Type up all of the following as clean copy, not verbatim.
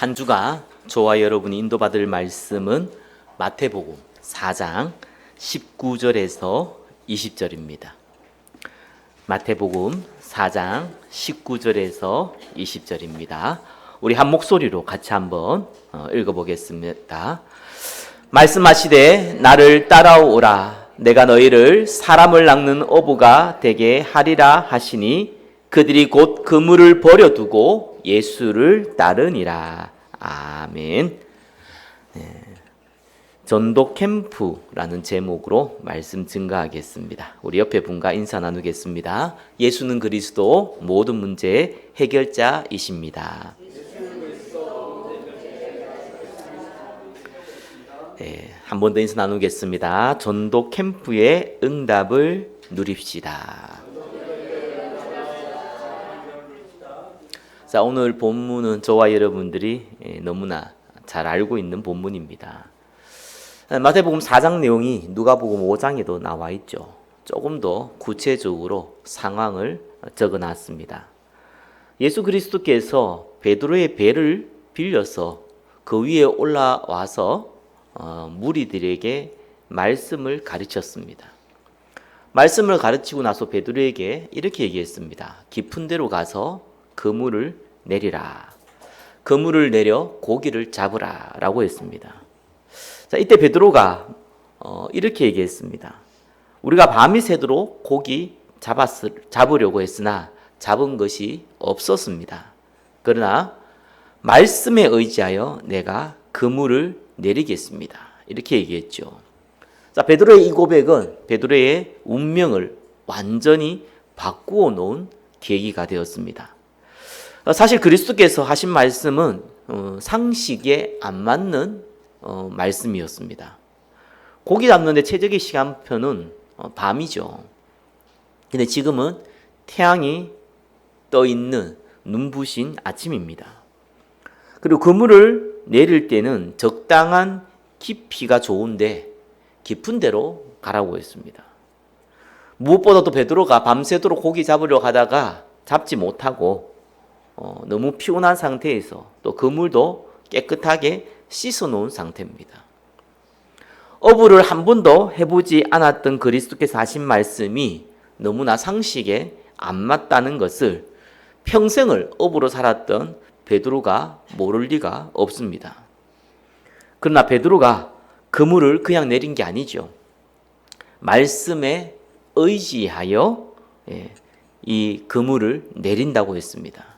한 주가 저와 여러분이 인도받을 말씀은 마태복음 4장 19절에서 20절입니다. 마태복음 4장 19절에서 20절입니다. 우리 한 목소리로 같이 한번 읽어보겠습니다. 말씀하시되 나를 따라오라. 내가 너희를 사람을 낚는 어부가 되게 하리라 하시니 그들이 곧 그물을 버려두고 예수를 따르니라. 아멘. 전도 캠프라는 제목으로 말씀 증가하겠습니다. 우리 옆에 분과 인사 나누겠습니다. 예수는 그리스도 모든 문제의 해결자이십니다. 한 번 더 인사 나누겠습니다. 전도 캠프의 응답을 누립시다. 자, 오늘 본문은 저와 여러분들이 너무나 잘 알고 있는 본문입니다. 마태복음 4장 내용이 누가복음 5장에도 나와 있죠. 조금 더 구체적으로 상황을 적어놨습니다. 예수 그리스도께서 베드로의 배를 빌려서 그 위에 올라와서 무리들에게 말씀을 가르쳤습니다. 말씀을 가르치고 나서 베드로에게 이렇게 얘기했습니다. 깊은 데로 가서 그물을 내리라. 그물을 내려 고기를 잡으라 라고 했습니다. 자, 이때 베드로가 이렇게 얘기했습니다. 우리가 밤이 새도록 고기 잡으려고 했으나 잡은 것이 없었습니다. 그러나 말씀에 의지하여 내가 그물을 내리겠습니다. 이렇게 얘기했죠. 자, 베드로의 이 고백은 베드로의 운명을 완전히 바꾸어 놓은 계기가 되었습니다. 사실 그리스도께서 하신 말씀은 상식에 안 맞는 말씀이었습니다. 고기 잡는데 최적의 시간표는 밤이죠. 근데 지금은 태양이 떠 있는 눈부신 아침입니다. 그리고 그물을 내릴 때는 적당한 깊이가 좋은데 깊은 데로 가라고 했습니다. 무엇보다도 베드로가 밤새도록 고기 잡으려고 하다가 잡지 못하고 너무 피곤한 상태에서 또 그물도 깨끗하게 씻어 놓은 상태입니다. 어부를 한 번도 해보지 않았던 그리스도께서 하신 말씀이 너무나 상식에 안 맞다는 것을 평생을 어부로 살았던 베드로가 모를 리가 없습니다. 그러나 베드로가 그물을 그냥 내린 게 아니죠. 말씀에 의지하여 이 그물을 내린다고 했습니다.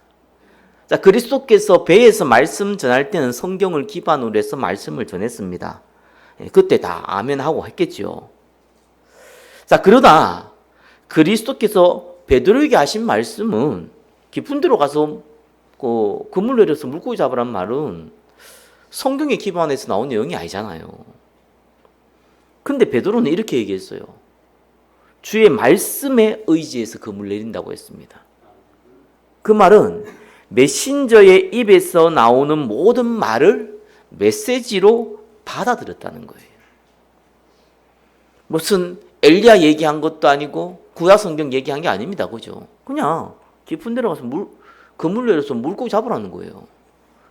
자, 그리스도께서 배에서 말씀 전할 때는 성경을 기반으로 해서 말씀을 전했습니다. 그때 다 아멘 하고 했겠죠. 자, 그러나 그리스도께서 베드로에게 하신 말씀은 깊은 데로 가서 그물 내려서 물고기 잡으란 말은 성경에 기반해서 나온 내용이 아니잖아요. 근데 베드로는 이렇게 얘기했어요. 주의 말씀에 의지해서 그물 내린다고 했습니다. 그 말은 메신저의 입에서 나오는 모든 말을 메시지로 받아들였다는 거예요. 무슨 엘리야 얘기한 것도 아니고 구약 성경 얘기한 게 아닙니다. 그죠? 그냥 깊은 데로 가서 그물 내려서 물고기 잡으라는 거예요.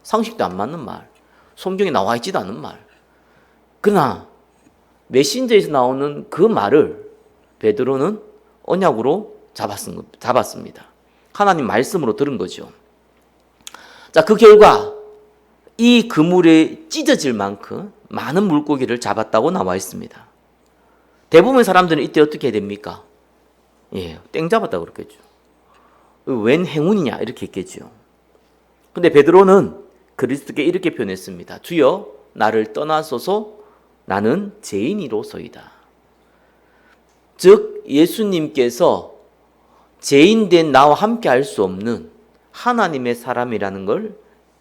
상식도 안 맞는 말, 성경에 나와 있지도 않은 말. 그러나 메신저에서 나오는 그 말을 베드로는 언약으로 잡았습니다. 하나님 말씀으로 들은 거죠. 자, 그 결과 이 그물에 찢어질 만큼 많은 물고기를 잡았다고 나와 있습니다. 대부분의 사람들은 이때 어떻게 해야 됩니까? 땡 잡았다고 그랬겠죠. 웬 행운이냐 이렇게 했겠죠. 근데 베드로는 그리스도께 이렇게 표현했습니다. 주여 나를 떠나소서 나는 죄인이로소이다. 즉 예수님께서 죄인된 나와 함께 할 수 없는 하나님의 사람이라는 걸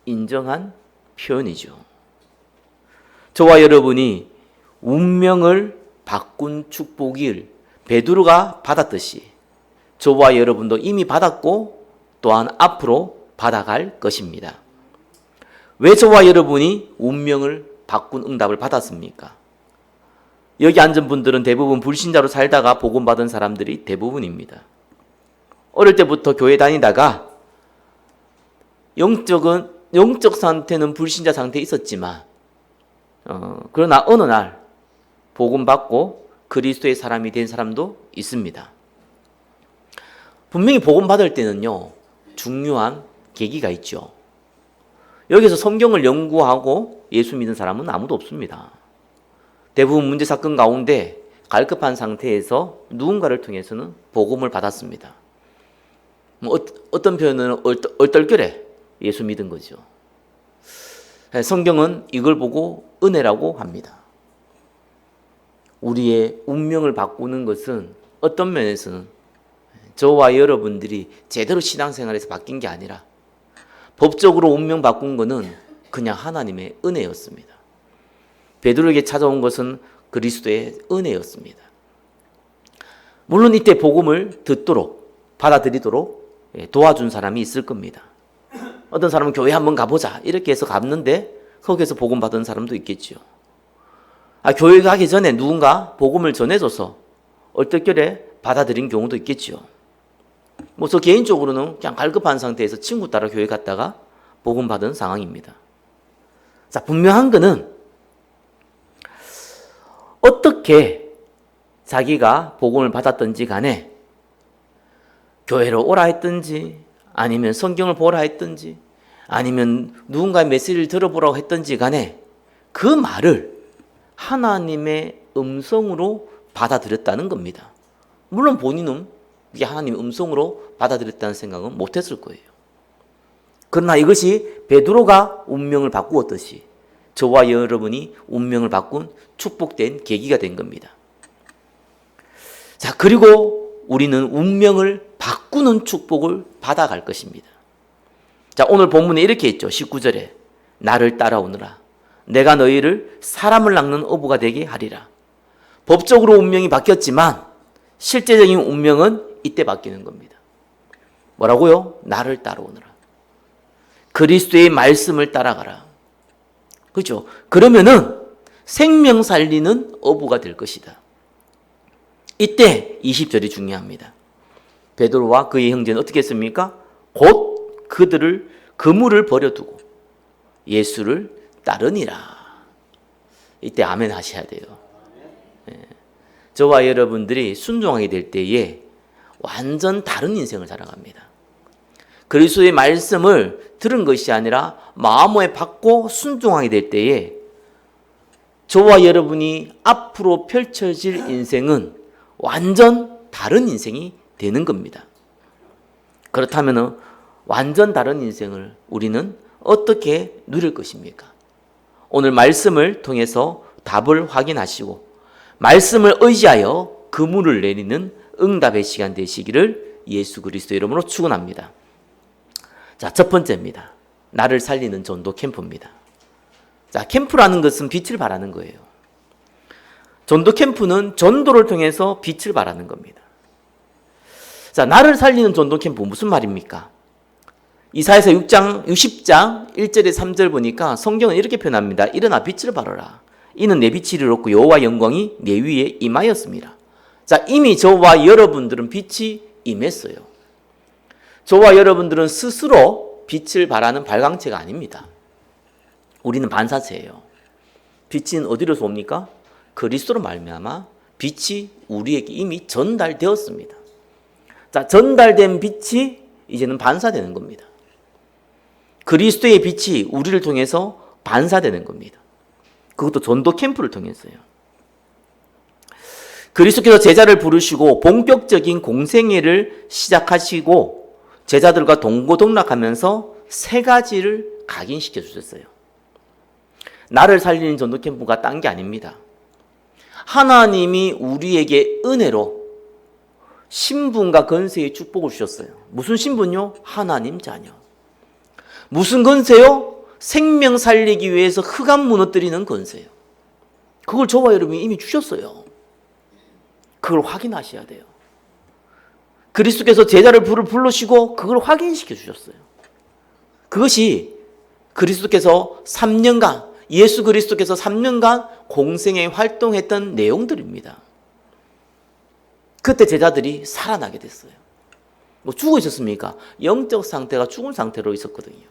인정한 표현이죠. 저와 여러분이 운명을 바꾼 축복을 베드로가 받았듯이 저와 여러분도 이미 받았고 또한 앞으로 받아갈 것입니다. 왜 저와 여러분이 운명을 바꾼 응답을 받았습니까? 여기 앉은 분들은 대부분 불신자로 살다가 복음받은 사람들이 대부분입니다. 어릴 때부터 교회 다니다가 영적인 영적 상태는 불신자 상태에 있었지만 그러나 어느 날 복음 받고 그리스도의 사람이 된 사람도 있습니다. 분명히 복음 받을 때는요, 중요한 계기가 있죠. 여기서 성경을 연구하고 예수 믿는 사람은 아무도 없습니다. 대부분 문제 사건 가운데 갈급한 상태에서 누군가를 통해서는 복음을 받았습니다. 어떤 표현은 얼떨결에 예수 믿은 거죠. 성경은 이걸 보고 은혜라고 합니다. 우리의 운명을 바꾸는 것은 어떤 면에서는 저와 여러분들이 제대로 신앙생활에서 바뀐 게 아니라 법적으로 운명 바꾼 것은 그냥 하나님의 은혜였습니다. 베드로에게 찾아온 것은 그리스도의 은혜였습니다. 물론 이때 복음을 듣도록 받아들이도록 도와준 사람이 있을 겁니다. 어떤 사람은 교회 한번 가보자 이렇게 해서 갔는데 거기에서 복음 받은 사람도 있겠죠. 교회 가기 전에 누군가 복음을 전해줘서 얼떨결에 받아들인 경우도 있겠죠. 저 개인적으로는 그냥 갈급한 상태에서 친구 따라 교회 갔다가 복음 받은 상황입니다. 자, 분명한 거는 어떻게 자기가 복음을 받았든지 간에 교회로 오라 했든지 아니면 성경을 보라 했든지 아니면 누군가의 메시지를 들어보라고 했든지 간에 그 말을 하나님의 음성으로 받아들였다는 겁니다. 물론 본인은 이게 하나님의 음성으로 받아들였다는 생각은 못했을 거예요. 그러나 이것이 베드로가 운명을 바꾸었듯이 저와 여러분이 운명을 바꾼 축복된 계기가 된 겁니다. 자, 그리고 우리는 운명을 바꾸는 축복을 받아갈 것입니다. 자, 오늘 본문에 이렇게 있죠. 19절에 나를 따라오너라. 내가 너희를 사람을 낚는 어부가 되게 하리라. 법적으로 운명이 바뀌었지만 실제적인 운명은 이때 바뀌는 겁니다. 뭐라고요? 나를 따라오너라. 그리스도의 말씀을 따라가라. 그렇죠? 그러면은 생명 살리는 어부가 될 것이다. 이때 20절이 중요합니다. 베드로와 그의 형제는 어떻게 했습니까? 곧 그들을 그물을 버려두고 예수를 따르니라. 이때 아멘 하셔야 돼요. 저와 여러분들이 순종하게 될 때에 완전 다른 인생을 살아갑니다. 그리스도의 말씀을 들은 것이 아니라 마음에 받고 순종하게 될 때에 저와 여러분이 앞으로 펼쳐질 인생은 완전 다른 인생이 되는 겁니다. 그렇다면 완전 다른 인생을 우리는 어떻게 누릴 것입니까? 오늘 말씀을 통해서 답을 확인하시고 말씀을 의지하여 그물을 내리는 응답의 시간 되시기를 예수 그리스도 이름으로 축원합니다. 자, 첫 번째입니다. 나를 살리는 전도 캠프입니다. 자, 캠프라는 것은 빛을 발하는 거예요. 전도 캠프는 전도를 통해서 빛을 발하는 겁니다. 자, 나를 살리는 전도 캠프 무슨 말입니까? 이사야서 60장 1절에 3절 보니까 성경은 이렇게 표현합니다. 일어나 빛을 발하라. 이는 내 빛이 이르렀고 여호와 영광이 내 위에 임하였습니다. 자, 이미 저와 여러분들은 빛이 임했어요. 저와 여러분들은 스스로 빛을 발하는 발광체가 아닙니다. 우리는 반사체예요. 빛은 어디로서 옵니까? 그리스도로 말미암아 빛이 우리에게 이미 전달되었습니다. 자, 전달된 빛이 이제는 반사되는 겁니다. 그리스도의 빛이 우리를 통해서 반사되는 겁니다. 그것도 전도 캠프를 통해서요. 그리스도께서 제자를 부르시고 본격적인 공생애를 시작하시고 제자들과 동고동락하면서 세 가지를 각인시켜 주셨어요. 나를 살리는 전도 캠프가 딴 게 아닙니다. 하나님이 우리에게 은혜로 신분과 건세의 축복을 주셨어요. 무슨 신분요? 하나님 자녀. 무슨 건세요? 생명 살리기 위해서 흑암 무너뜨리는 건세요. 그걸 저와 여러분이 이미 주셨어요. 그걸 확인하셔야 돼요. 그리스도께서 제자를 부르시고 그걸 확인시켜 주셨어요. 그것이 그리스도께서 3년간 예수 그리스도께서 3년간 공생에 활동했던 내용들입니다. 그때 제자들이 살아나게 됐어요. 죽어 있었습니까? 영적 상태가 죽은 상태로 있었거든요.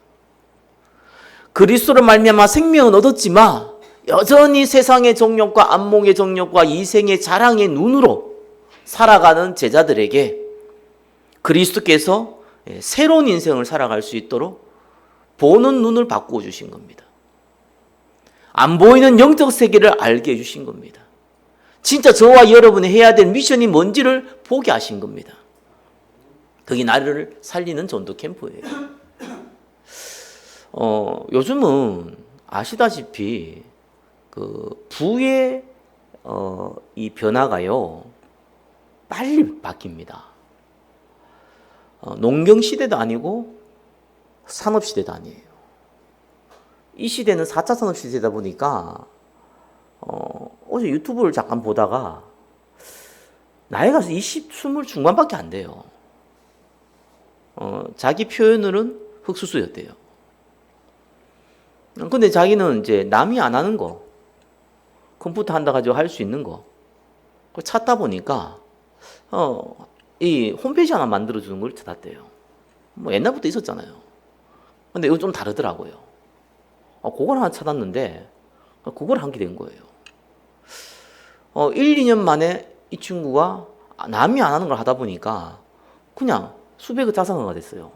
그리스도로 말미암아 생명은 얻었지만 여전히 세상의 정욕과 안목의 정욕과 이생의 자랑의 눈으로 살아가는 제자들에게 그리스도께서 새로운 인생을 살아갈 수 있도록 보는 눈을 바꾸어 주신 겁니다. 안 보이는 영적 세계를 알게 해주신 겁니다. 진짜 저와 여러분이 해야 될 미션이 뭔지를 보게 하신 겁니다. 그게 나를 살리는 전도 캠프예요. 요즘은 아시다시피 그 부의 이 변화가요 빨리 바뀝니다. 농경 시대도 아니고 산업 시대도 아니에요. 이 시대는 4차 산업 시대다 보니까 어제 유튜브를 잠깐 보다가 나이가 20, 20 중반밖에 안 돼요. 자기 표현으로는 흑수수였대요. 근데 자기는 이제 남이 안 하는 거, 컴퓨터 한다 가지고 할 수 있는 거, 그걸 찾다 보니까 이 홈페이지 하나 만들어주는 걸 찾았대요. 뭐 옛날부터 있었잖아요. 근데 이거 좀 다르더라고요. 그걸 하나 찾았는데 그걸 하게 된 거예요. 1, 2년 만에 이 친구가 남이 안 하는 걸 하다 보니까 그냥 수백억 자산가가 됐어요.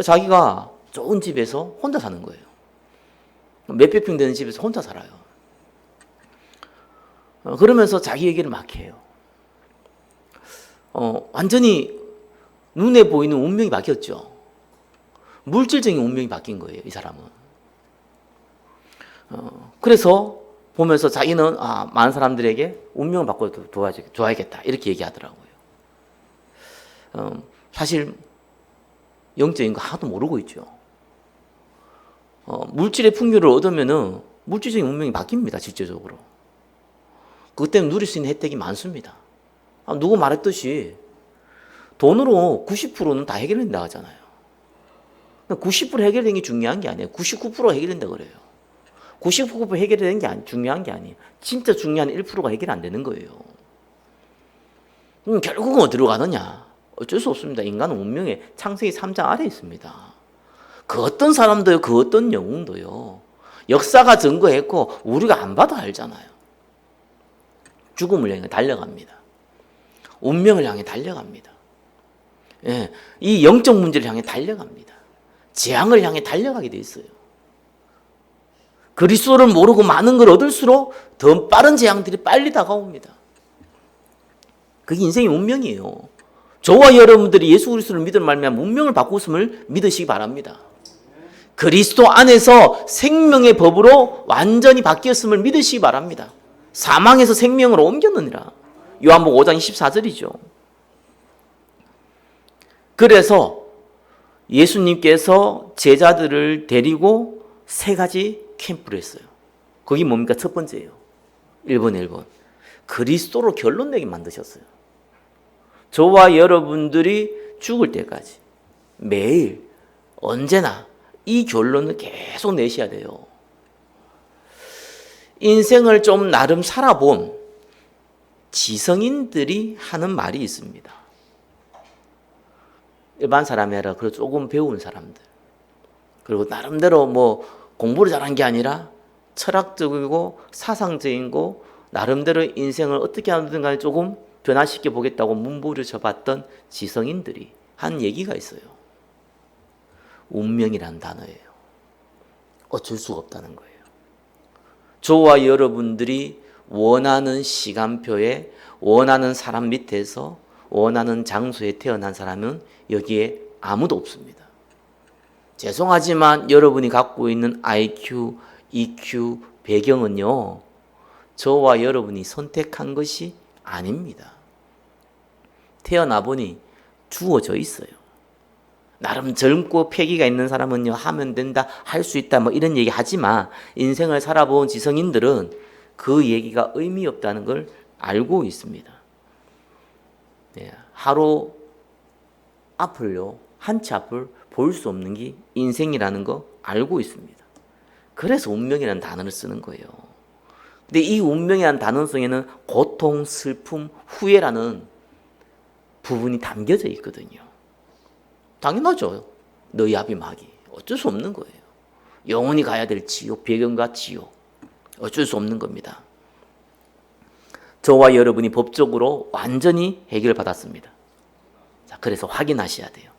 자기가 좋은 집에서 혼자 사는 거예요. 몇백 평 되는 집에서 혼자 살아요. 그러면서 자기 얘기를 막 해요. 완전히 눈에 보이는 운명이 바뀌었죠. 물질적인 운명이 바뀐 거예요, 이 사람은. 그래서 보면서 자기는 많은 사람들에게 운명을 바꿔 줘야겠다 이렇게 얘기하더라고요. 사실 영적인 거 하나도 모르고 있죠. 물질의 풍요를 얻으면은 물질적인 운명이 바뀝니다, 실제적으로. 그것 때문에 누릴 수 있는 혜택이 많습니다. 누구 말했듯이 돈으로 90%는 다 해결된다 하잖아요. 90% 해결되는 게 중요한 게 아니에요. 99% 해결된다 그래요. 99% 해결되는 게 중요한 게 아니에요. 진짜 중요한 1%가 해결 안 되는 거예요. 결국은 어디로 가느냐? 어쩔 수 없습니다. 인간은 운명의 창세기 3장 아래에 있습니다. 그 어떤 사람도요, 그 어떤 영웅도요, 역사가 증거했고 우리가 안 봐도 알잖아요. 죽음을 향해 달려갑니다. 운명을 향해 달려갑니다. 예, 이 영적 문제를 향해 달려갑니다. 재앙을 향해 달려가게 돼 있어요. 그리스도를 모르고 많은 걸 얻을수록 더 빠른 재앙들이 빨리 다가옵니다. 그게 인생의 운명이에요. 저와 여러분들이 예수 그리스도를 믿음을 말미암아 운명을 바꾸었음을 믿으시기 바랍니다. 그리스도 안에서 생명의 법으로 완전히 바뀌었음을 믿으시기 바랍니다. 사망에서 생명으로 옮겼느니라. 요한복음 5장 24절이죠. 그래서 예수님께서 제자들을 데리고 3가지 캠프를 했어요. 그게 뭡니까? 첫 번째예요. 1번. 그리스도로 결론 내게 만드셨어요. 저와 여러분들이 죽을 때까지 매일 언제나 이 결론을 계속 내셔야 돼요. 인생을 좀 나름 살아본 지성인들이 하는 말이 있습니다. 일반 사람이 아니라 그래도 조금 배운 사람들, 그리고 나름대로 뭐 공부를 잘한 게 아니라 철학적이고 사상적인 거 나름대로 인생을 어떻게 하든 간에 조금 변화시켜 보겠다고 문부를 쳐봤던 지성인들이 한 얘기가 있어요. 운명이라는 단어예요. 어쩔 수가 없다는 거예요. 저와 여러분들이 원하는 시간표에 원하는 사람 밑에서 원하는 장소에 태어난 사람은 여기에 아무도 없습니다. 죄송하지만 여러분이 갖고 있는 IQ, EQ, 배경은요, 저와 여러분이 선택한 것이 아닙니다. 태어나 보니 주어져 있어요. 나름 젊고 패기가 있는 사람은요, 하면 된다, 할 수 있다, 뭐 이런 얘기 하지만 인생을 살아본 지성인들은 그 얘기가 의미 없다는 걸 알고 있습니다. 네, 하루 앞을요, 한 치 앞을 볼 수 없는 게 인생이라는 거 알고 있습니다. 그래서 운명이라는 단어를 쓰는 거예요. 근데 이 운명이라는 단어 속에는 고통, 슬픔, 후회라는 부분이 담겨져 있거든요. 당연하죠. 너희 앞이 막이. 어쩔 수 없는 거예요. 영원히 가야 될 지옥, 배경과 지옥. 어쩔 수 없는 겁니다. 저와 여러분이 법적으로 완전히 해결받았습니다. 자, 그래서 확인하셔야 돼요.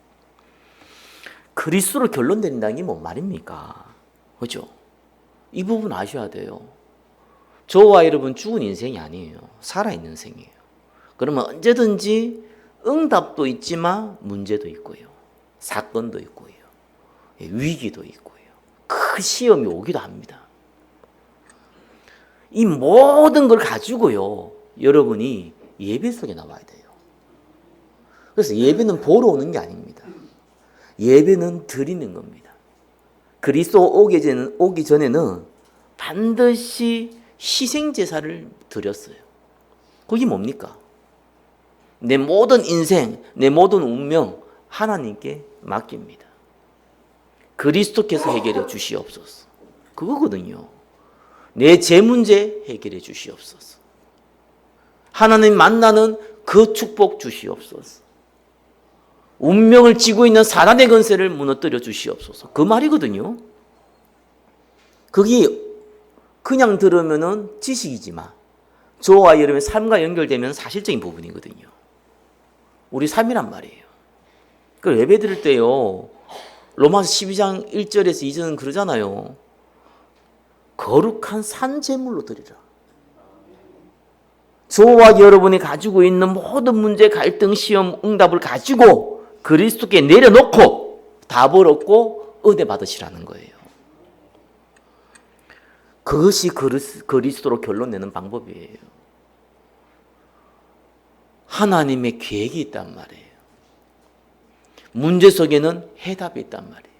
그리스도로 결론 내린다는 게 뭔 말입니까? 그죠? 이 부분 아셔야 돼요. 저와 여러분 죽은 인생이 아니에요. 살아있는 인생이에요. 그러면 언제든지 응답도 있지만 문제도 있고요. 사건도 있고요. 위기도 있고요. 큰 시험이 오기도 합니다. 이 모든 걸 가지고요. 여러분이 예배 속에 나와야 돼요. 그래서 예배는 보러 오는 게 아닙니다. 예배는 드리는 겁니다. 그리스도 오기 전에는 반드시 희생제사를 드렸어요. 그게 뭡니까? 내 모든 인생, 내 모든 운명 하나님께 맡깁니다. 그리스도께서 해결해 주시옵소서. 그거거든요. 내 제 문제 해결해 주시옵소서. 하나님 만나는 그 축복 주시옵소서. 운명을 쥐고 있는 사단의 권세를 무너뜨려 주시옵소서. 그 말이거든요. 그게 그냥 들으면은 지식이지만 저와 여러분의 삶과 연결되면 사실적인 부분이거든요. 우리 삶이란 말이에요. 그 예배 드릴 때요. 로마서 12장 1절에서 2절은 그러잖아요. 거룩한 산제물로 드리라. 저와 여러분이 가지고 있는 모든 문제, 갈등, 시험, 응답을 가지고 그리스도께 내려놓고 답을 얻고 은혜 받으시라는 거예요. 그것이 그리스도로 결론 내는 방법이에요. 하나님의 계획이 있단 말이에요. 문제 속에는 해답이 있단 말이에요.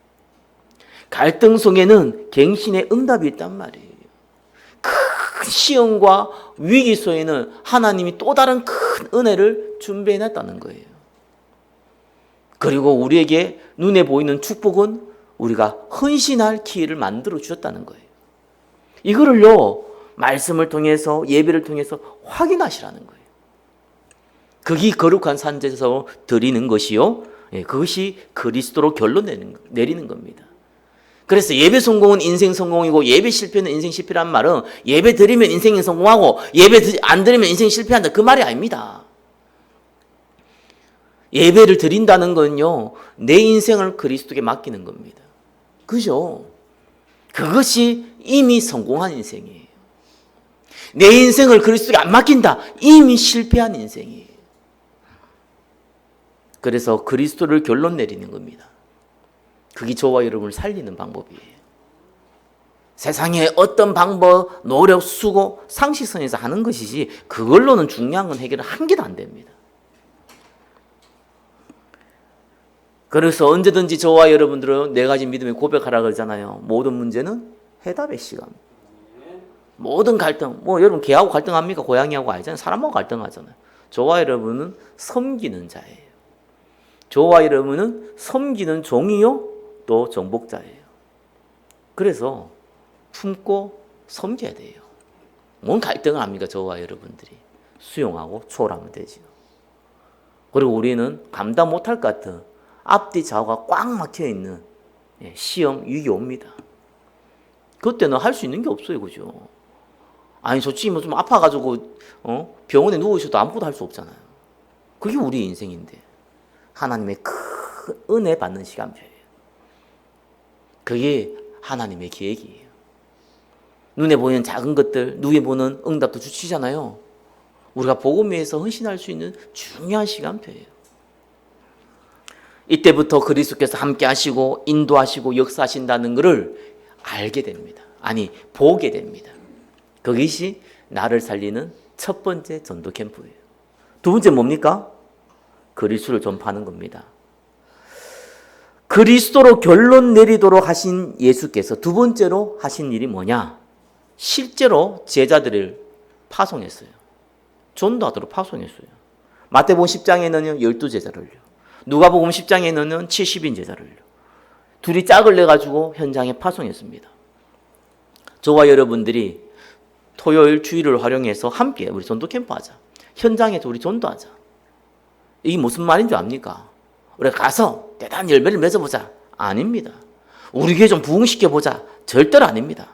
갈등 속에는 갱신의 응답이 있단 말이에요. 큰 시험과 위기 속에는 하나님이 또 다른 큰 은혜를 준비해놨다는 거예요. 그리고 우리에게 눈에 보이는 축복은 우리가 헌신할 기회를 만들어 주셨다는 거예요. 이거를요, 말씀을 통해서 예배를 통해서 확인하시라는 거예요. 그게 거룩한 산제에서 드리는 것이요. 그것이 그리스도로 결론 내리는 겁니다. 그래서 예배 성공은 인생 성공이고 예배 실패는 인생 실패란 말은 예배 드리면 인생이 성공하고 예배 안 드리면 인생 실패한다. 그 말이 아닙니다. 예배를 드린다는 건요, 내 인생을 그리스도께 맡기는 겁니다. 그죠? 그것이 이미 성공한 인생이에요. 내 인생을 그리스도께 안 맡긴다. 이미 실패한 인생이에요. 그래서 그리스도를 결론 내리는 겁니다. 그게 저와 여러분을 살리는 방법이에요. 세상에 어떤 방법, 노력, 수고, 상식선에서 하는 것이지 그걸로는 중요한 건 해결은 한 개도 안 됩니다. 그래서 언제든지 저와 여러분들은 네 가지 믿음의 고백하라 그러잖아요. 모든 문제는 해답의 시간. 모든 갈등, 여러분 개하고 갈등합니까? 고양이하고 아니잖아요. 사람하고 갈등하잖아요. 저와 여러분은 섬기는 자예요. 저와 여러분은 섬기는 종이요, 또 정복자예요. 그래서 품고 섬겨야 돼요. 뭔 갈등을 합니까? 저와 여러분들이 수용하고 초월하면 되죠. 그리고 우리는 감당 못할 것 같은 앞뒤 좌우가 꽉 막혀있는 시험, 위기 옵니다. 그때는 할 수 있는 게 없어요. 그죠? 아니 솔직히 좀 아파가지고 병원에 누워있어도 아무것도 할 수 없잖아요. 그게 우리 인생인데 하나님의 큰 은혜 받는 시간표예요. 그게 하나님의 계획이에요. 눈에 보이는 작은 것들, 눈에 보는 응답도 주시잖아요. 우리가 복음 위해서 헌신할 수 있는 중요한 시간표예요. 이때부터 그리스도께서 함께 하시고 인도하시고 역사하신다는 것을 알게 됩니다. 아니, 보게 됩니다. 그것이 나를 살리는 첫 번째 전도 캠프예요. 두 번째 뭡니까? 그리스도를 전파하는 겁니다. 그리스도로 결론 내리도록 하신 예수께서 두 번째로 하신 일이 뭐냐? 실제로 제자들을 파송했어요. 전도하도록 파송했어요. 마태복음 10장에는 12제자를요. 누가복음 10장에는 70인 제자를요. 둘이 짝을 내가지고 현장에 파송했습니다. 저와 여러분들이 토요일 주일을 활용해서 함께 우리 전도 캠프 하자. 현장에서 우리 전도하자. 이게 무슨 말인 줄 압니까? 우리가 가서 대단한 열매를 맺어보자. 아닙니다. 우리 교회 좀 부흥시켜보자. 절대로 아닙니다.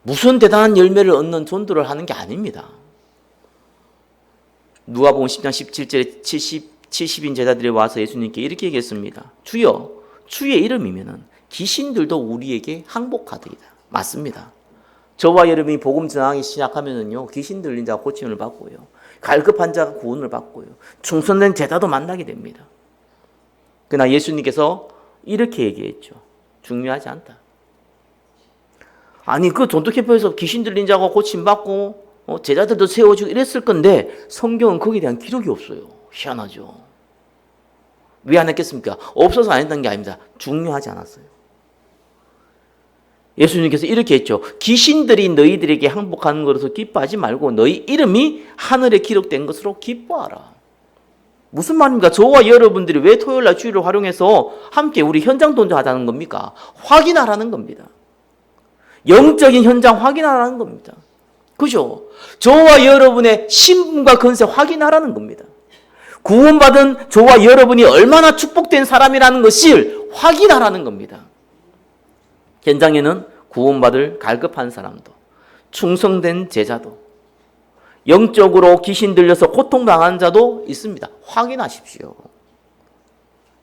무슨 대단한 열매를 얻는 전도를 하는 게 아닙니다. 누가복음 10장 17절에 70인 제자들이 와서 예수님께 이렇게 얘기했습니다. 주여, 주의 이름이면은 귀신들도 우리에게 항복하더이다. 맞습니다. 저와 여러분이 복음 전하기 시작하면은요, 귀신 들린 자가 고침을 받고요, 갈급한 자가 구원을 받고요, 충성된 제자도 만나게 됩니다. 그러나 예수님께서 이렇게 얘기했죠. 중요하지 않다. 아니, 그 전도 캠프에서 귀신 들린 자가 고침 받고 제자들도 세워주고 이랬을 건데 성경은 거기에 대한 기록이 없어요. 희한하죠. 왜 안 했겠습니까? 없어서 안 했던 게 아닙니다. 중요하지 않았어요. 예수님께서 이렇게 했죠. 귀신들이 너희들에게 항복하는 것으로 기뻐하지 말고 너희 이름이 하늘에 기록된 것으로 기뻐하라. 무슨 말입니까? 저와 여러분들이 왜 토요일날 주일을 활용해서 함께 우리 현장 don도하자는 겁니까? 확인하라는 겁니다. 영적인 현장 확인하라는 겁니다. 그죠? 저와 여러분의 신분과 건세 확인하라는 겁니다. 구원받은 저와 여러분이 얼마나 축복된 사람이라는 것을 확인하라는 겁니다. 현장에는 구원받을 갈급한 사람도, 충성된 제자도, 영적으로 귀신 들려서 고통당한 자도 있습니다. 확인하십시오.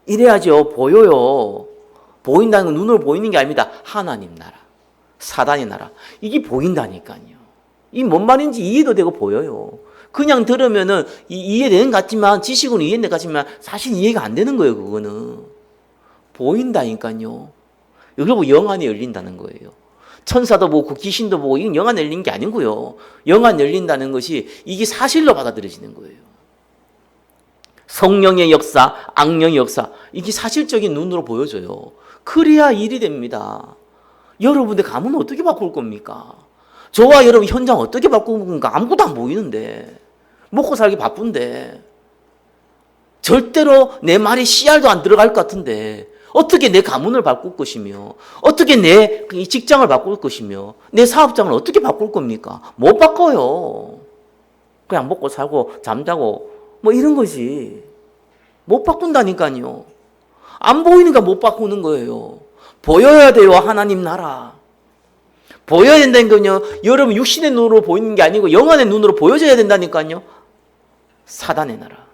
이래야죠. 보여요. 보인다는 건 눈으로 보이는 게 아닙니다. 하나님 나라, 사단의 나라. 이게 보인다니까요. 이 뭔 말인지 이해도 되고 보여요. 그냥 들으면은 이해되는 것 같지만, 지식은 이해되는 것 같지만 사실 이해가 안 되는 거예요. 그거는 보인다니까요. 그리고 영안이 열린다는 거예요. 천사도 보고 귀신도 보고 이건 영안 열린 게 아니고요. 영안 열린다는 것이 이게 사실로 받아들여지는 거예요. 성령의 역사, 악령의 역사, 이게 사실적인 눈으로 보여져요. 그래야 일이 됩니다. 여러분들 가면 어떻게 바꿀 겁니까? 저와 여러분 현장 어떻게 바꾸는 건가? 아무것도 안 보이는데, 먹고 살기 바쁜데, 절대로 내 말이 씨알도 안 들어갈 것 같은데 어떻게 내 가문을 바꿀 것이며, 어떻게 내 직장을 바꿀 것이며, 내 사업장을 어떻게 바꿀 겁니까? 못 바꿔요. 그냥 먹고 살고 잠자고 뭐 이런 것이 못 바꾼다니까요. 안 보이니까 못 바꾸는 거예요. 보여야 돼요. 하나님 나라. 보여야 된다는 건요, 여러분 육신의 눈으로 보이는 게 아니고 영안의 눈으로 보여져야 된다니까요. 사단의 나라.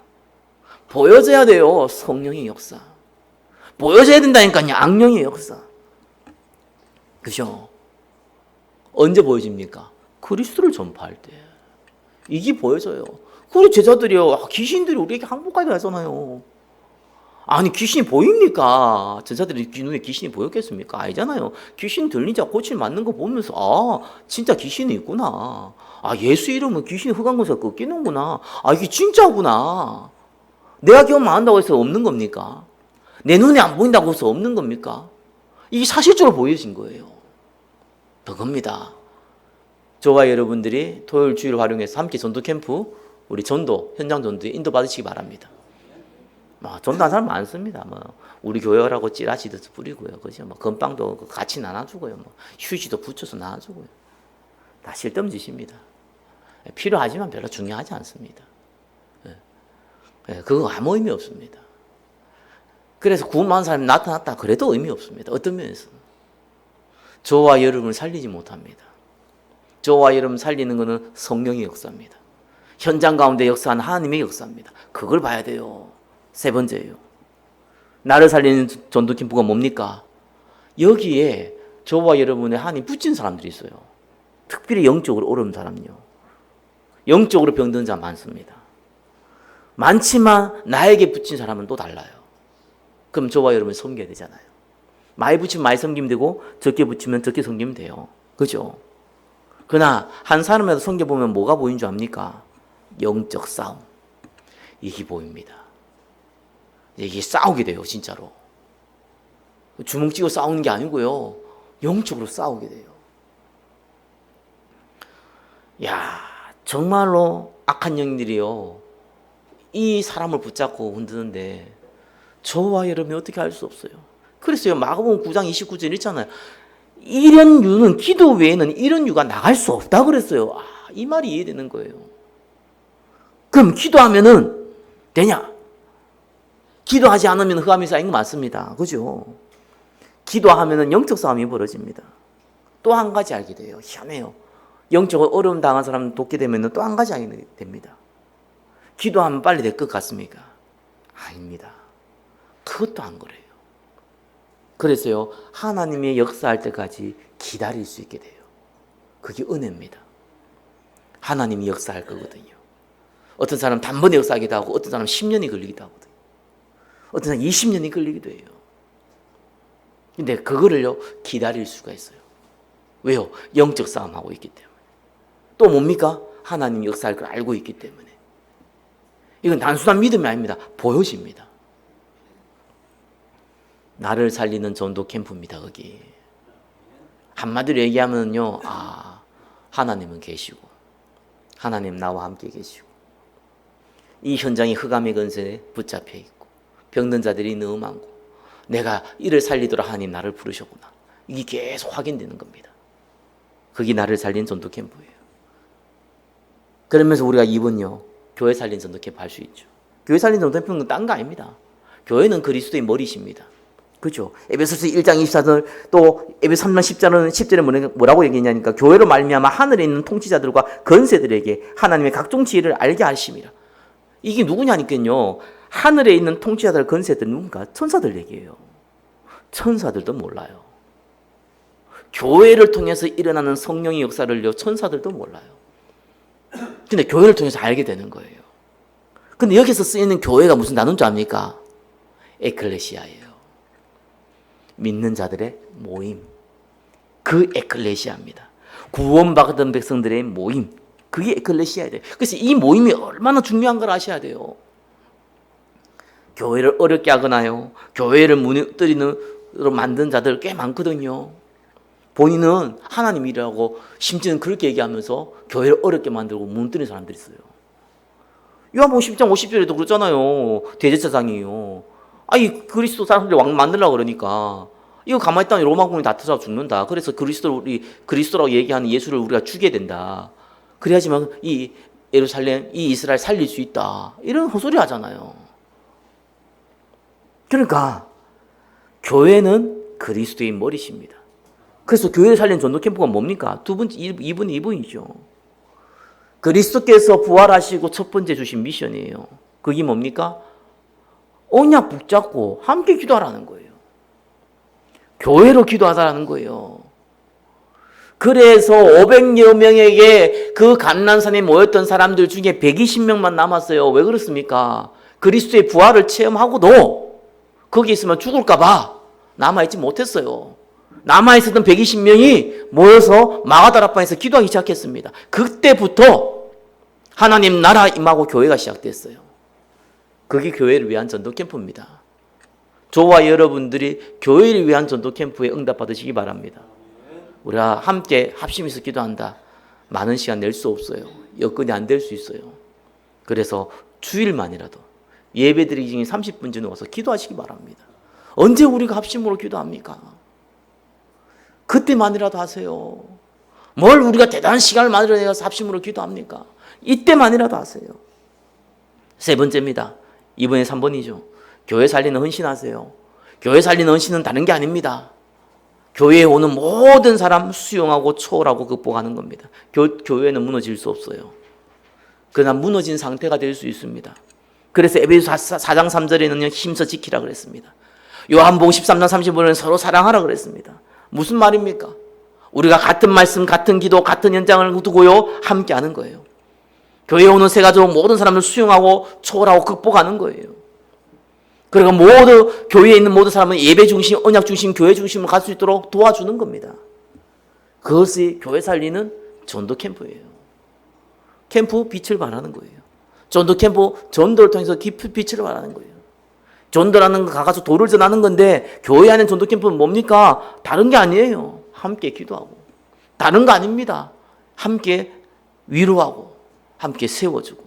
보여져야 돼요. 성령의 역사. 보여져야 된다니까요. 악령의 역사. 그죠? 언제 보여집니까? 그리스도를 전파할 때. 이게 보여져요. 그리고 제자들이요, 귀신들이 우리에게 항복하게 하잖아요. 아니, 귀신이 보입니까? 제자들이 눈에 귀신이 보였겠습니까? 아니잖아요. 귀신 들리자 고침 맞는 거 보면서, 아, 진짜 귀신이 있구나. 아, 예수 이름은 귀신이 흑암고사 꺾이는구나. 아, 이게 진짜구나. 내가 기억만 한다고 해서 없는 겁니까? 내 눈에 안 보인다고 해서 없는 겁니까? 이게 사실적으로 보여진 거예요. 그겁니다. 저와 여러분들이 토요일 주일을 활용해서 함께 전도 캠프, 우리 전도, 현장 전도에 인도 받으시기 바랍니다. 전도한 사람 많습니다. 우리 교회라고 찌라시도 뿌리고요. 그죠? 건빵도 같이 나눠주고요. 휴지도 붙여서 나눠주고요. 다 쓸데없는 짓입니다. 필요하지만 별로 중요하지 않습니다. 그거 아무 의미 없습니다. 그래서 구원받은 사람이 나타났다 그래도 의미 없습니다. 어떤 면에서 저와 여러분을 살리지 못합니다. 저와 여러분 살리는 것은 성령의 역사입니다. 현장 가운데 역사하는 하나님의 역사입니다. 그걸 봐야 돼요. 세 번째예요. 나를 살리는 전도 캠프가 뭡니까? 여기에 저와 여러분의 하나님 붙인 사람들이 있어요. 특별히 영적으로 어려운 사람요. 영적으로 병든 자 많습니다. 많지만 나에게 붙인 사람은 또 달라요. 그럼 저와 여러분 섬겨야 되잖아요. 많이 붙이면 많이 섬기면 되고 적게 붙이면 적게 섬기면 돼요. 그죠? 그러나 한 사람이라도 섬겨보면 뭐가 보이는 줄 압니까? 영적 싸움. 이게 보입니다. 이게 싸우게 돼요. 진짜로. 주먹 쥐고 싸우는 게 아니고요. 영적으로 싸우게 돼요. 야, 정말로 악한 영들이요, 이 사람을 붙잡고 흔드는데 저와 여러분이 어떻게 할 수 없어요. 그랬어요. 마가복음 9장 29절 있잖아요. 이런 유는, 기도 외에는 이런 유가 나갈 수 없다 그랬어요. 이 말이 이해되는 거예요. 그럼 기도하면은 되냐? 기도하지 않으면 흑암이 쌓인 거 맞습니다. 그죠? 기도하면은 영적 싸움이 벌어집니다. 또 한 가지 알게 돼요. 희한해요. 영적으로 어려움 당한 사람 돕게 되면 또 한 가지 알게 됩니다. 기도하면 빨리 될 것 같습니까? 아닙니다. 그것도 안 그래요. 그래서요, 하나님의 역사할 때까지 기다릴 수 있게 돼요. 그게 은혜입니다. 하나님이 역사할 거거든요. 어떤 사람 단번에 역사하기도 하고, 어떤 사람 10년이 걸리기도 하거든요. 어떤 사람 20년이 걸리기도 해요. 근데 그거를요, 기다릴 수가 있어요. 왜요? 영적 싸움하고 있기 때문에. 또 뭡니까? 하나님이 역사할 걸 알고 있기 때문에. 이건 단순한 믿음이 아닙니다. 보여집니다. 나를 살리는 전도 캠프입니다. 거기. 한마디로 얘기하면요, 하나님은 계시고, 하나님 나와 함께 계시고, 이 현장이 흑암의 근세에 붙잡혀 있고, 병든 자들이 너무 많고, 내가 이를 살리도록 하나님 나를 부르셨구나. 이게 계속 확인되는 겁니다. 그게 나를 살린 전도 캠프예요. 그러면서 우리가 이번요, 교회 살린 전도 캠프 할 수 있죠. 교회 살린 전도 캠프는 딴 거 아닙니다. 교회는 그리스도의 머리십니다. 그렇죠. 에베소서 1장 24절 또 에베소 3장 10절에 뭐라고 얘기했냐니까 교회로 말미암아 하늘에 있는 통치자들과 건세들에게 하나님의 각종 지혜를 알게 하심이라. 이게 누구냐니까요. 하늘에 있는 통치자들 건세들 누군가? 천사들 얘기예요. 천사들도 몰라요. 교회를 통해서 일어나는 성령의 역사를요, 천사들도 몰라요. 근데 교회를 통해서 알게 되는 거예요. 근데 여기서 쓰이는 교회가 무슨 단어인 줄 압니까? 에클레시아예요. 믿는 자들의 모임. 그 에클레시아입니다. 구원받은 백성들의 모임. 그게 에클레시아예요. 그래서 이 모임이 얼마나 중요한 걸 아셔야 돼요. 교회를 어렵게 하거나요, 교회를 무너뜨리는 만든 자들 꽤 많거든요. 본인은 하나님이라고 심지어는 그렇게 얘기하면서 교회를 어렵게 만들고 무너뜨리는 사람들이 있어요. 요한복음 10장 50절에도 그렇잖아요. 대제사장이에요. 이 그리스도 사람들이 왕 만들려고 그러니까 이거 가만히 있다면 로마군이 다 터져 죽는다. 그래서 그리스도라고 얘기하는 예수를 우리가 죽여야 된다. 그래야지만 이 예루살렘, 이 이스라엘 살릴 수 있다. 이런 헛소리 하잖아요. 그러니까 교회는 그리스도의 머리십니다. 그래서 교회를 살리는 전도 캠프가 뭡니까? 이분이죠. 그리스도께서 부활하시고 첫 번째 주신 미션이에요. 그게 뭡니까? 언약 붙잡고 함께 기도하라는 거예요. 교회로 기도하자라는 거예요. 그래서 500여 명에게 그 감난산에 모였던 사람들 중에 120명만 남았어요. 왜 그렇습니까? 그리스도의 부활을 체험하고도 거기 있으면 죽을까 봐 남아있지 못했어요. 남아있었던 120명이 모여서 마가다락방에서 기도하기 시작했습니다. 그때부터 하나님 나라 임하고 교회가 시작됐어요. 그게 교회를 위한 전도 캠프입니다. 저와 여러분들이 교회를 위한 전도 캠프에 응답받으시기 바랍니다. 우리가 함께 합심해서 기도한다. 많은 시간 낼 수 없어요. 여건이 안 될 수 있어요. 그래서 주일만이라도 예배드리기 전에 30분 전에 와서 기도하시기 바랍니다. 언제 우리가 합심으로 기도합니까? 그때만이라도 하세요. 뭘 우리가 대단한 시간을 만들어내서 합심으로 기도합니까? 이때만이라도 하세요. 세 번째입니다. 이번에 3번이죠. 교회 살리는 헌신하세요. 교회 살리는 헌신은 다른 게 아닙니다. 교회에 오는 모든 사람 수용하고 초월하고 극복하는 겁니다. 교회는 무너질 수 없어요. 그러나 무너진 상태가 될 수 있습니다. 그래서 에베소 4장 3절에는 힘써 지키라 그랬습니다. 요한복음 13장 35절에는 서로 사랑하라 그랬습니다. 무슨 말입니까? 우리가 같은 말씀, 같은 기도, 같은 현장을 두고요 함께 하는 거예요. 교회에 오는 새 가족 모든 사람을 수용하고 초월하고 극복하는 거예요. 그리고 교회에 있는 모든 사람은 예배 중심, 언약 중심, 교회 중심으로 갈 수 있도록 도와주는 겁니다. 그것이 교회 살리는 전도 캠프예요. 캠프 빛을 발하는 거예요. 전도 캠프 전도를 통해서 깊은 빛을 발하는 거예요. 전도라는 거 가서 도를 전하는 건데 교회 안에 전도 캠프는 뭡니까? 다른 게 아니에요. 함께 기도하고. 다른 거 아닙니다. 함께 위로하고 함께 세워주고.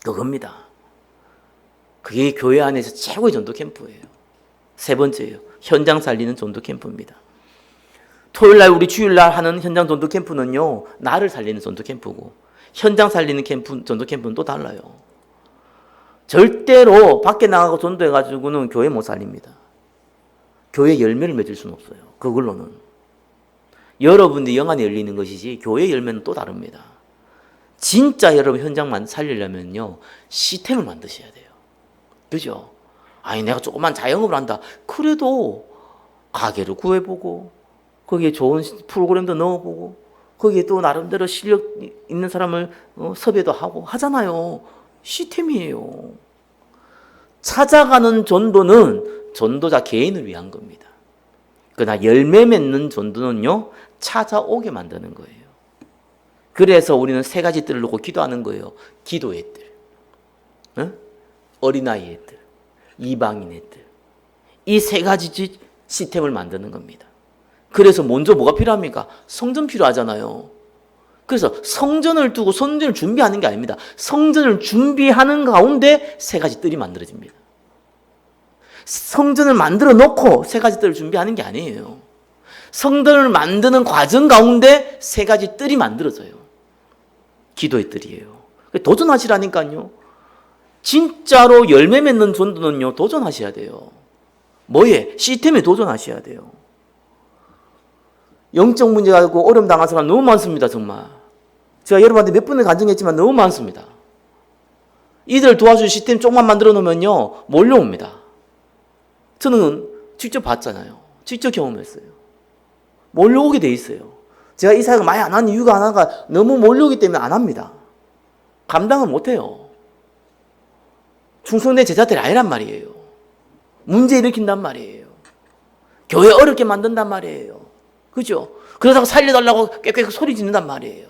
그겁니다. 그게 교회 안에서 최고의 전도 캠프예요. 세 번째예요. 현장 살리는 전도 캠프입니다. 토요일날 우리 주일날 하는 현장 전도 캠프는요. 나를 살리는 전도 캠프고 현장 살리는 전도 캠프는 또 달라요. 절대로 밖에 나가고 전도해가지고는 교회 못 살립니다. 교회 열매를 맺을 수는 없어요. 그걸로는. 여러분들이 영안이 열리는 것이지 교회 열매는 또 다릅니다. 진짜 여러분 현장만 살리려면요, 시스템을 만드셔야 돼요. 그죠? 아니, 내가 조그만 자영업을 한다. 그래도 가게를 구해보고, 거기에 좋은 프로그램도 넣어보고, 거기에 또 나름대로 실력 있는 사람을 섭외도 하고 하잖아요. 시스템이에요. 찾아가는 전도는 전도자 개인을 위한 겁니다. 그러나 열매 맺는 전도는요, 찾아오게 만드는 거예요. 그래서 우리는 세 가지 뜰을 놓고 기도하는 거예요. 기도의 뜰, 어린아이의 뜰, 이방인의 뜰. 이 세 가지 시스템을 만드는 겁니다. 그래서 먼저 뭐가 필요합니까? 성전 필요하잖아요. 그래서 성전을 두고 성전을 준비하는 게 아닙니다. 성전을 준비하는 가운데 세 가지 뜰이 만들어집니다. 성전을 만들어 놓고 세 가지 뜰을 준비하는 게 아니에요. 성전을 만드는 과정 가운데 세 가지 뜰이 만들어져요. 기도의 뜰이에요. 도전하시라니까요. 진짜로 열매 맺는 전도는요, 도전하셔야 돼요. 뭐에? 시스템에 도전하셔야 돼요. 영적 문제 가지고 어려움 당한 사람 너무 많습니다, 정말. 제가 여러분한테 몇 번을 간증했지만 너무 많습니다. 이들 도와줄 시스템 조금만 만들어 놓으면요, 몰려옵니다. 저는 직접 봤잖아요. 직접 경험했어요. 몰려오게 돼 있어요. 제가 이 사역을 많이 안 하는 이유가 하나가 너무 몰려오기 때문에 안 합니다. 감당을 못 해요. 충성된 제자들이 아니란 말이에요. 문제 일으킨단 말이에요. 교회 어렵게 만든단 말이에요. 그죠? 그러다가 살려달라고 꽥꽥 소리 짓는단 말이에요.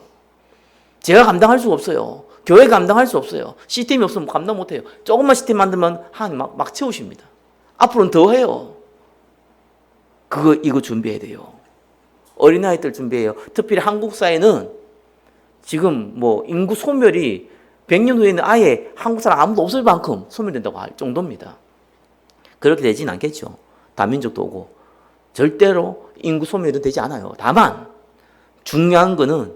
제가 감당할 수가 없어요. 교회가 감당할 수 없어요. 시스템이 없으면 감당 못 해요. 조금만 시스템 만들면 하나님 막 채우십니다. 앞으로는 더 해요. 이거 준비해야 돼요. 어린아이들 준비해요. 특별히 한국 사회는 지금 인구 소멸이 100년 후에는 아예 한국 사람 아무도 없을 만큼 소멸된다고 할 정도입니다. 그렇게 되진 않겠죠. 다민족도 오고. 절대로 인구 소멸은 되지 않아요. 다만 중요한 거는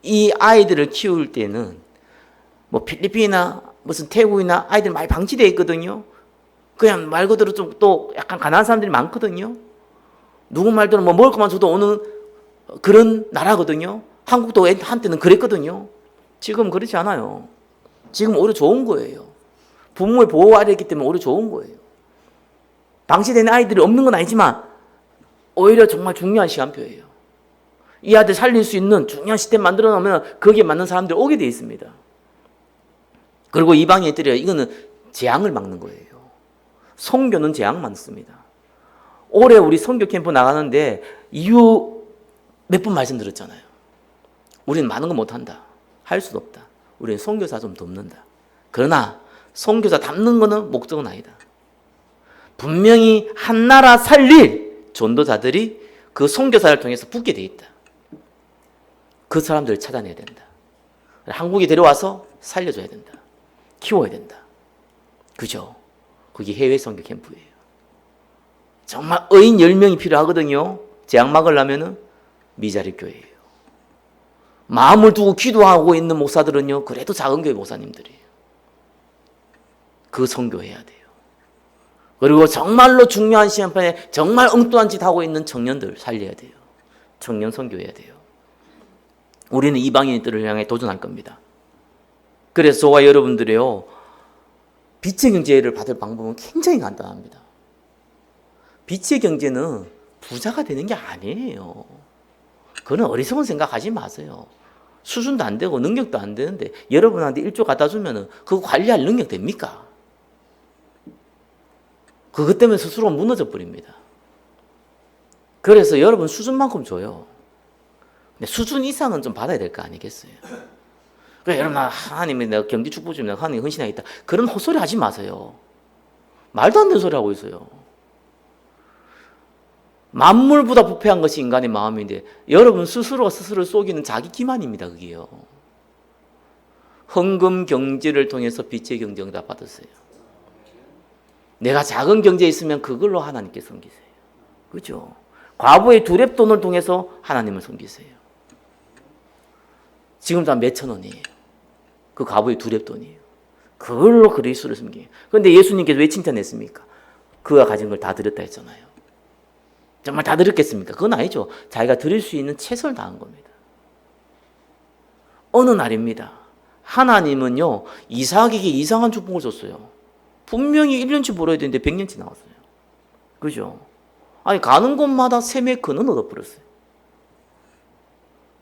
이 아이들을 키울 때는 필리핀이나 무슨 태국이나 아이들 많이 방치되어 있거든요. 그냥 말 그대로 좀 또 약간 가난한 사람들이 많거든요. 누구 말대로 먹을 것만 줘도 오는 그런 나라거든요. 한국도 한때는 그랬거든요. 지금 그렇지 않아요. 지금 오히려 좋은 거예요. 부모의 보호 아래 있기 때문에 오히려 좋은 거예요. 방치되는 아이들이 없는 건 아니지만 오히려 정말 중요한 시간표예요. 이 아이들 살릴 수 있는 중요한 시스템 만들어 놓으면 거기에 맞는 사람들이 오게 돼 있습니다. 그리고 이방인 애들이 이거는 재앙을 막는 거예요. 선교는 재앙 많습니다. 올해 우리 선교 캠프 나가는데 이유 몇 번 말씀드렸잖아요. 우리는 많은 거 못한다. 할 수도 없다. 우리는 선교사 좀 돕는다. 그러나 선교사 담는 거는 목적은 아니다. 분명히 한 나라 살릴 전도자들이 그 선교사를 통해서 붙게 돼 있다. 그 사람들을 찾아내야 된다. 한국에 데려와서 살려줘야 된다. 키워야 된다. 그죠? 그게 해외 선교 캠프예요. 정말 의인 10명이 필요하거든요. 재앙 막으려면은 미자립 교회예요. 마음을 두고 기도하고 있는 목사들은요, 그래도 작은 교회 목사님들이에요. 그 선교해야 돼요. 그리고 정말로 중요한 시간판에 정말 엉뚱한 짓 하고 있는 청년들 살려야 돼요. 청년 선교해야 돼요. 우리는 이방인들을 향해 도전할 겁니다. 그래서 저와 여러분들이요, 빛의 경제를 받을 방법은 굉장히 간단합니다. 빛의 경제는 부자가 되는 게 아니에요. 그건 어리석은 생각하지 마세요. 수준도 안 되고 능력도 안 되는데 여러분한테 1조 갖다 주면 그거 관리할 능력 됩니까? 그것 때문에 스스로 무너져 버립니다. 그래서 여러분 수준만큼 줘요. 근데 수준 이상은 좀 받아야 될 거 아니겠어요? 그래, 여러분, 하나님이 내가 경기 축복 주면 하나님 헌신하겠다. 그런 헛소리 하지 마세요. 말도 안 되는 소리 하고 있어요. 만물보다 부패한 것이 인간의 마음인데 여러분 스스로가 스스로를 속이는 자기 기만입니다. 그게요. 헌금 경제를 통해서 빛의 경제 응답 받으세요. 내가 작은 경제에 있으면 그걸로 하나님께 섬기세요. 그죠? 과부의 두렙돈을 통해서 하나님을 섬기세요. 지금 다 몇천 원이에요. 그 과부의 두렙돈이에요. 그걸로 그리스도를 섬겨요. 그런데 예수님께서 왜 칭찬했습니까? 그가 가진 걸 다 드렸다 했잖아요. 정말 다 드렸겠습니까? 그건 아니죠. 자기가 드릴 수 있는 최선을 다한 겁니다. 어느 날입니다. 하나님은요, 이삭에게 이상한 축복을 줬어요. 분명히 1년치 벌어야 되는데 100년치 나왔어요. 그죠? 아니, 가는 곳마다 샘의 근은 얻어버렸어요.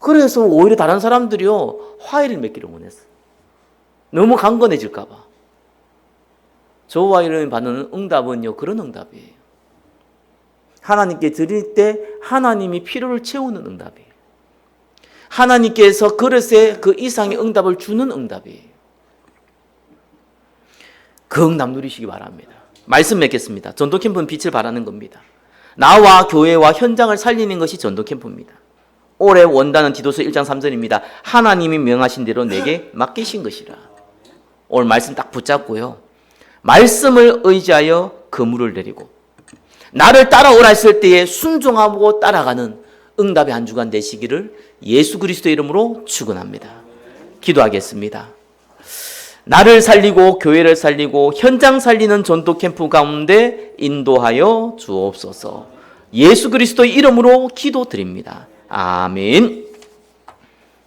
그래서 오히려 다른 사람들이요, 화해를 맺기를 원했어요. 너무 강건해질까봐. 저와 이름이 받는 응답은요, 그런 응답이에요. 하나님께 드릴 때 하나님이 필요를 채우는 응답이에요. 하나님께서 그릇에 그 이상의 응답을 주는 응답이에요. 그 응답 누리시기 바랍니다. 말씀 맺겠습니다. 전도 캠프는 빛을 발하는 겁니다. 나와 교회와 현장을 살리는 것이 전도 캠프입니다. 올해 원단은 디도서 1장 3절입니다. 하나님이 명하신 대로 내게 맡기신 것이라. 오늘 말씀 딱 붙잡고요. 말씀을 의지하여 그물을 내리고 나를 따라오라 했을 때에 순종하고 따라가는 응답의 한 주간 되시기를 예수 그리스도의 이름으로 축원합니다. 기도하겠습니다. 나를 살리고 교회를 살리고 현장 살리는 전도 캠프 가운데 인도하여 주옵소서. 예수 그리스도의 이름으로 기도드립니다. 아멘.